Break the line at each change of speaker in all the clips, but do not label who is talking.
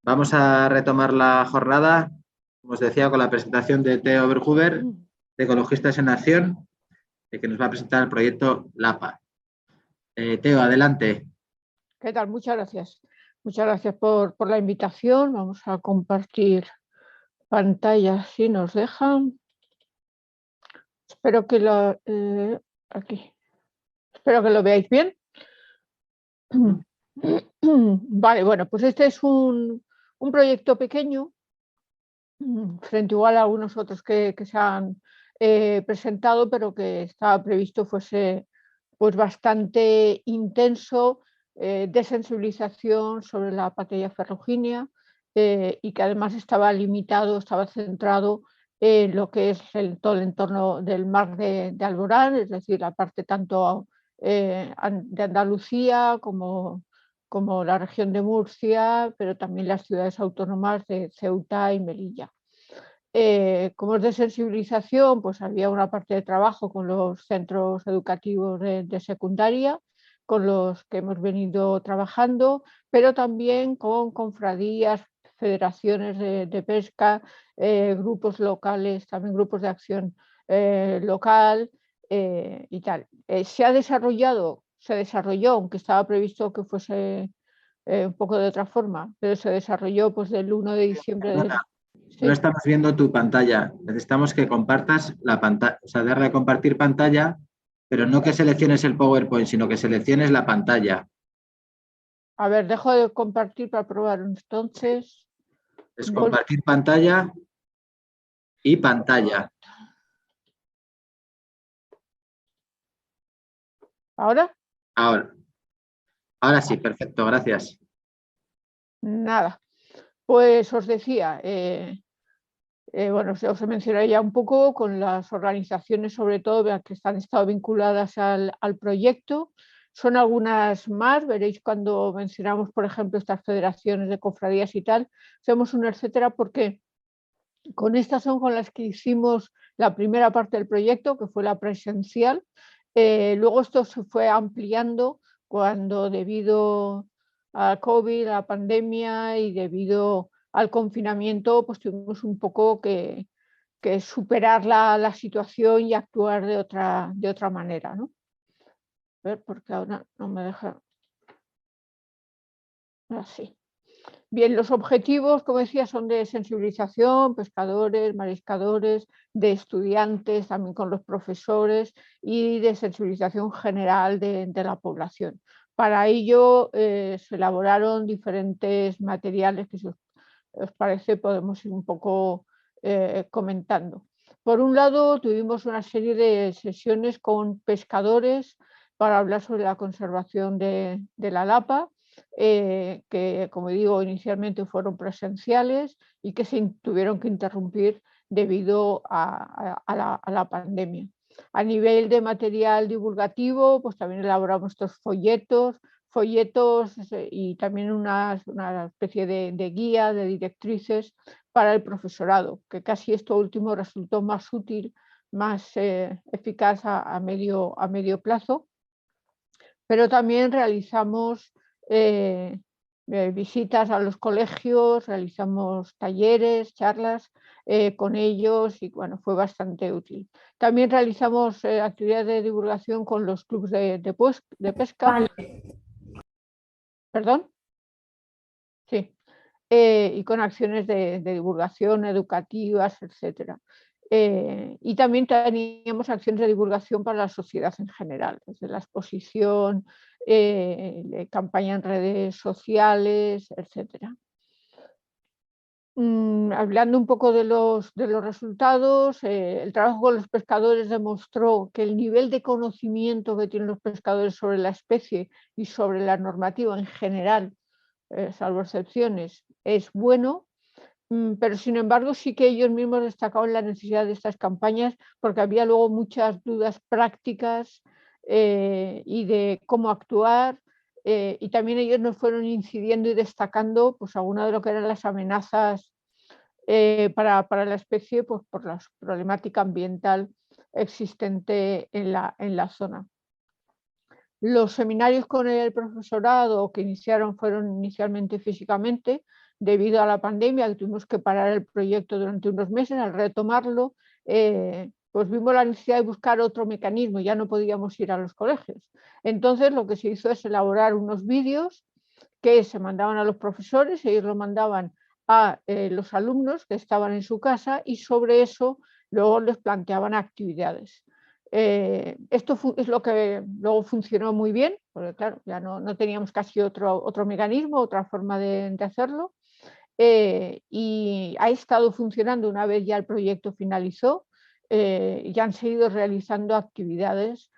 Vamos a retomar la jornada, como os decía, con la presentación de Theo Verhuber, de Ecologistas en Acción, que nos va a presentar el proyecto LAPA. Theo, adelante.
¿Qué tal? Muchas gracias. Muchas gracias por la invitación. Vamos a compartir pantalla si nos dejan. Espero que aquí. Espero que lo veáis bien. Vale, bueno, pues este es un proyecto pequeño, frente igual a algunos otros que se han presentado, pero que estaba previsto fuese pues bastante intenso, de sensibilización sobre la patella ferruginea, y que además estaba limitado, estaba centrado en lo que es todo el entorno del mar de Alborán, es decir, la parte tanto de Andalucía como la región de Murcia, pero también las ciudades autónomas de Ceuta y Melilla. Como es de sensibilización, pues había una parte de trabajo con los centros educativos de secundaria, con los que hemos venido trabajando, pero también con confradías, federaciones de pesca, grupos locales, también grupos de acción local y tal. Se desarrolló, aunque estaba previsto que fuese un poco de otra forma, pero se desarrolló pues del 1 de diciembre del...
No estamos viendo tu pantalla. Necesitamos que compartas la pantalla, o sea, darle a compartir pantalla, pero no que selecciones el PowerPoint, sino que selecciones la pantalla.
A ver, dejo de compartir para probar entonces.
Es compartir pantalla y pantalla.
¿Ahora?
Ahora sí, perfecto, gracias.
Nada. Pues os decía, bueno, os mencioné ya un poco con las organizaciones, sobre todo, que han estado vinculadas al proyecto. Son algunas más, veréis cuando mencionamos, por ejemplo, estas federaciones de cofradías y tal, hacemos un etcétera, porque con estas son con las que hicimos la primera parte del proyecto, que fue la presencial. Luego esto se fue ampliando cuando, debido a COVID, a la pandemia y debido al confinamiento, pues tuvimos un poco que superar la situación y actuar de otra manera, ¿no? A ver, porque ahora no me deja así. Bien, los objetivos, como decía, son de sensibilización, pescadores, mariscadores, de estudiantes, también con los profesores, y de sensibilización general de la población. Para ello se elaboraron diferentes materiales que, si os parece, podemos ir un poco comentando. Por un lado, tuvimos una serie de sesiones con pescadores para hablar sobre la conservación de la lapa, que, como digo, inicialmente fueron presenciales y que se tuvieron que interrumpir debido a la pandemia. A nivel de material divulgativo, pues también elaboramos estos folletos y también una especie de guía, de directrices para el profesorado, que casi esto último resultó más útil, más eficaz a medio plazo. Pero también realizamos visitas a los colegios, realizamos talleres, charlas con ellos y bueno, fue bastante útil. También realizamos actividades de divulgación con los clubes de pesca.
Vale.
¿Perdón? Sí. Y con acciones de divulgación educativas, etcétera. Y también teníamos acciones de divulgación para la sociedad en general, desde la exposición, campaña en redes sociales, etcétera. Hablando un poco de los resultados, el trabajo con los pescadores demostró que el nivel de conocimiento que tienen los pescadores sobre la especie y sobre la normativa en general, salvo excepciones, es bueno, pero sin embargo sí que ellos mismos destacaban la necesidad de estas campañas, porque había luego muchas dudas prácticas y de cómo actuar, y también ellos nos fueron incidiendo y destacando pues algunas de lo que eran las amenazas para la especie, pues por la problemática ambiental existente en la zona. Los seminarios con el profesorado que fueron inicialmente físicamente, debido a la pandemia, que tuvimos que parar el proyecto durante unos meses. Al retomarlo, pues vimos la necesidad de buscar otro mecanismo, ya no podíamos ir a los colegios. Entonces lo que se hizo es elaborar unos vídeos que se mandaban a los profesores, ellos lo mandaban a los alumnos que estaban en su casa y sobre eso luego les planteaban actividades. Esto es lo que luego funcionó muy bien, porque claro, ya no teníamos casi otro mecanismo, otra forma de hacerlo, y ha estado funcionando una vez ya el proyecto finalizó, y han seguido realizando actividades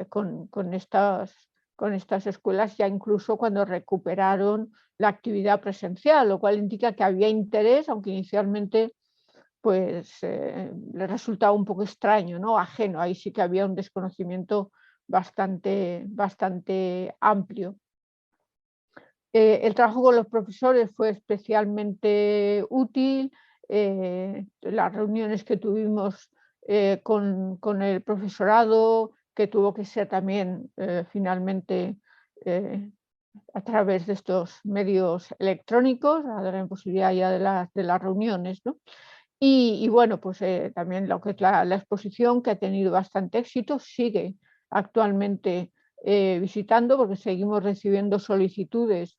con estas escuelas, ya incluso cuando recuperaron la actividad presencial, lo cual indica que había interés, aunque inicialmente pues le resultaba un poco extraño, ¿no? Ajeno. Ahí sí que había un desconocimiento bastante amplio. El trabajo con los profesores fue especialmente útil. Las reuniones que tuvimos con el profesorado, que tuvo que ser también finalmente a través de estos medios electrónicos, a dar la posibilidad ya de las reuniones, ¿no? Y bueno, pues también lo que es la exposición, que ha tenido bastante éxito, sigue actualmente visitando, porque seguimos recibiendo solicitudes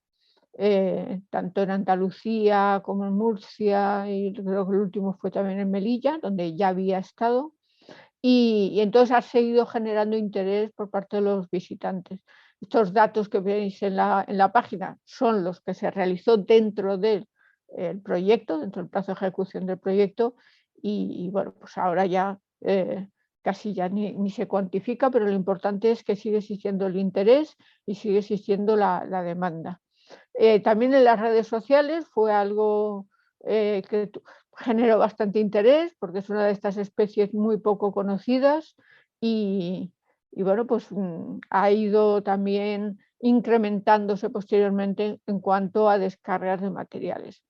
tanto en Andalucía como en Murcia, y creo que el último fue también en Melilla, donde ya había estado, y entonces ha seguido generando interés por parte de los visitantes. Estos datos que veis en la página son los que se realizó dentro del proyecto, dentro del plazo de ejecución del proyecto, y bueno, pues ahora ya casi ya ni se cuantifica, pero lo importante es que sigue existiendo el interés y sigue existiendo la demanda. También en las redes sociales fue algo que generó bastante interés, porque es una de estas especies muy poco conocidas y bueno, pues ha ido también incrementándose posteriormente en cuanto a descargas de materiales.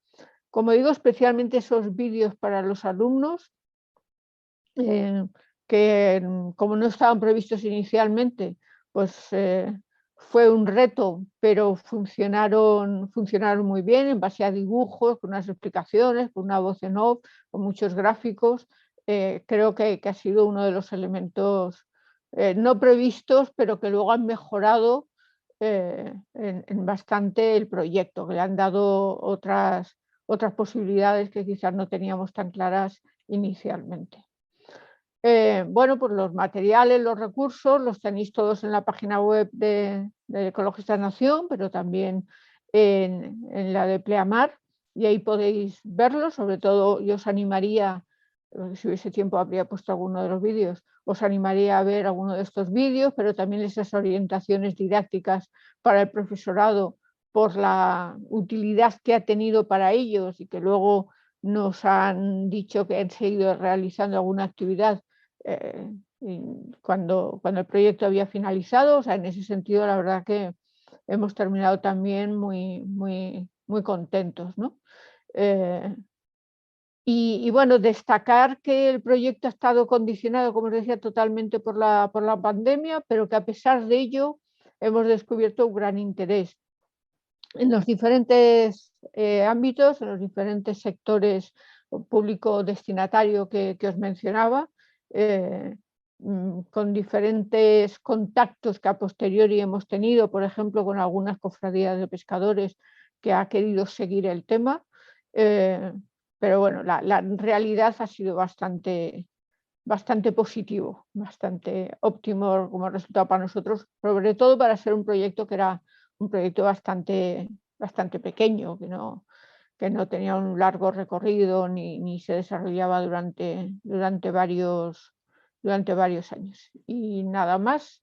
Como digo, especialmente esos vídeos para los alumnos, eh, que como no estaban previstos inicialmente, pues fue un reto, pero funcionaron muy bien en base a dibujos, con unas explicaciones, con una voz en off, con muchos gráficos. Creo que ha sido uno de los elementos no previstos, pero que luego han mejorado en bastante el proyecto, que le han dado otras posibilidades que quizás no teníamos tan claras inicialmente. Bueno, pues los materiales, los recursos, los tenéis todos en la página web de Ecologistas Nación, pero también en la de Pleamar, y ahí podéis verlos. Sobre todo yo os animaría, si hubiese tiempo habría puesto alguno de los vídeos, os animaría a ver alguno de estos vídeos, pero también esas orientaciones didácticas para el profesorado por la utilidad que ha tenido para ellos y que luego nos han dicho que han seguido realizando alguna actividad cuando el proyecto había finalizado. O sea, en ese sentido, la verdad que hemos terminado también muy contentos, ¿no? Y bueno, destacar que el proyecto ha estado condicionado, como os decía, totalmente por la pandemia, pero que a pesar de ello hemos descubierto un gran interés en los diferentes ámbitos, en los diferentes sectores público destinatario que os mencionaba, con diferentes contactos que a posteriori hemos tenido, por ejemplo, con algunas cofradías de pescadores que ha querido seguir el tema. Pero bueno, la realidad ha sido bastante positivo, bastante óptimo como resultado para nosotros, sobre todo para ser un proyecto que era un proyecto bastante pequeño, que no tenía un largo recorrido ni se desarrollaba durante varios años. Y nada más,